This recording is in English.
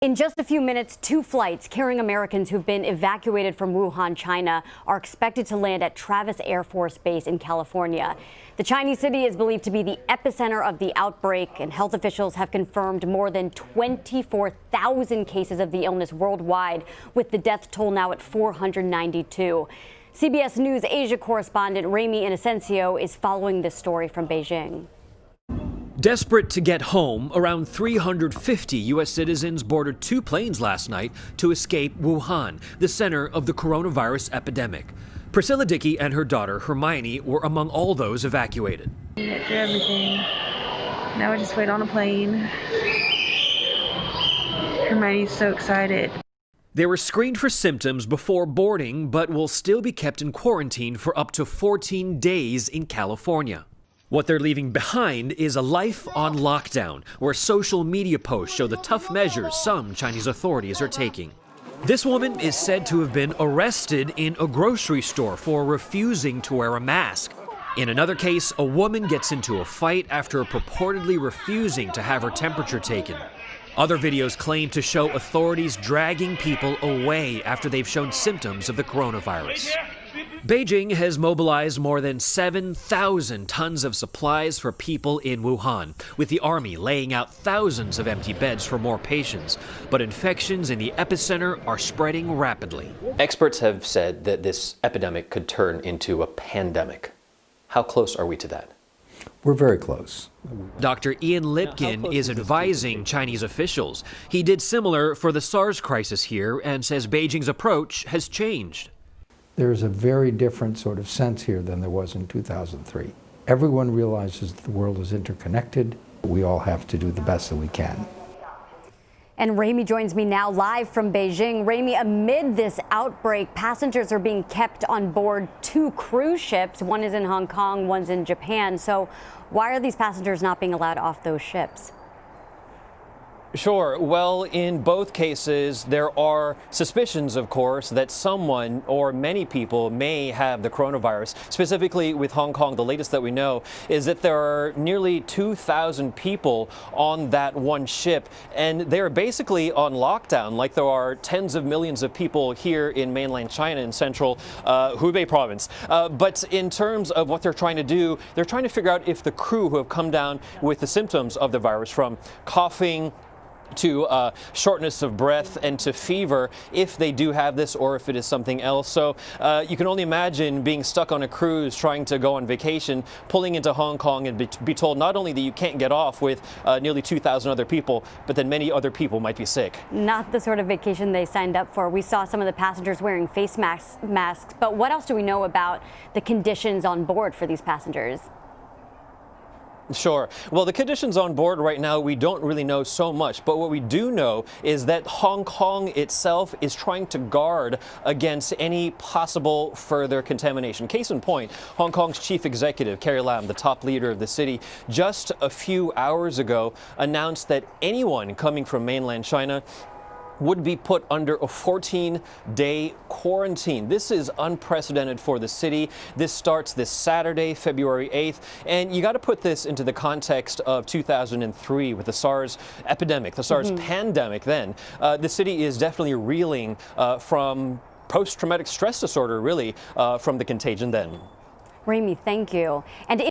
In just a few minutes, 2 flights carrying Americans who've been evacuated from Wuhan, China, are expected to land at Travis Air Force Base in California. The Chinese city is believed to be the epicenter of the outbreak, and health officials have confirmed more than 24,000 cases of the illness worldwide, with the death toll now at 492. CBS News Asia correspondent Ramy Inocencio is following this story from Beijing. Desperate to get home, around 350 U.S. citizens boarded 2 planes last night to escape Wuhan, the center of the coronavirus epidemic. Priscilla Dickey and her daughter, Hermione, were among all those evacuated. We went through everything. Now we just wait on a plane. Hermione's so excited. They were screened for symptoms before boarding, but will still be kept in quarantine for up to 14 days in California. What they're leaving behind is a life on lockdown, where social media posts show the tough measures some Chinese authorities are taking. This woman is said to have been arrested in a grocery store for refusing to wear a mask. In another case, a woman gets into a fight after purportedly refusing to have her temperature taken. Other videos claim to show authorities dragging people away after they've shown symptoms of the coronavirus. Beijing has mobilized more than 7,000 tons of supplies for people in Wuhan, with the army laying out thousands of empty beds for more patients. But infections in the epicenter are spreading rapidly. Experts have said that this epidemic could turn into a pandemic. How close are we to that? We're very close. Dr. Ian Lipkin is advising Chinese officials. He did similar for the SARS crisis here and says Beijing's approach has changed. There's a very different sort of sense here than there was in 2003. Everyone realizes the world is interconnected. We all have to do the best that we can. And Ramy joins me now live from Beijing. Ramy, amid this outbreak, passengers are being kept on board 2 cruise ships. One is in Hong Kong, one's in Japan. So why are these passengers not being allowed off those ships? Sure. Well, in both cases, there are suspicions, of course, that someone or many people may have the coronavirus. Specifically with Hong Kong, the latest that we know is that there are nearly 2,000 people on that one ship, and they're basically on lockdown, like there are tens of millions of people here in mainland China in central Hubei province. But in terms of what they're trying to do, they're trying to figure out if the crew who have come down with the symptoms of the virus, from coughing to shortness of breath and to fever, if they do have this or if it is something else. So you can only imagine being stuck on a cruise trying to go on vacation, pulling into Hong Kong and be told not only that you can't get off with nearly 2,000 other people, but that many other people might be sick. Not the sort of vacation they signed up for. We saw some of the passengers wearing face masks, but what else do we know about the conditions on board for these passengers? Sure. Well, the conditions on board right now, we don't really know so much. But what we do know is that Hong Kong itself is trying to guard against any possible further contamination. Case in point, Hong Kong's chief executive, Carrie Lam, the top leader of the city, just a few hours ago announced that anyone coming from mainland China would be put under a 14-day quarantine. This is unprecedented for the city. This starts this Saturday, February 8th. And you got to put this into the context of 2003 with the SARS epidemic, the SARS pandemic then. The city is definitely reeling from post-traumatic stress disorder, really, from the contagion then. Ramy, thank you. And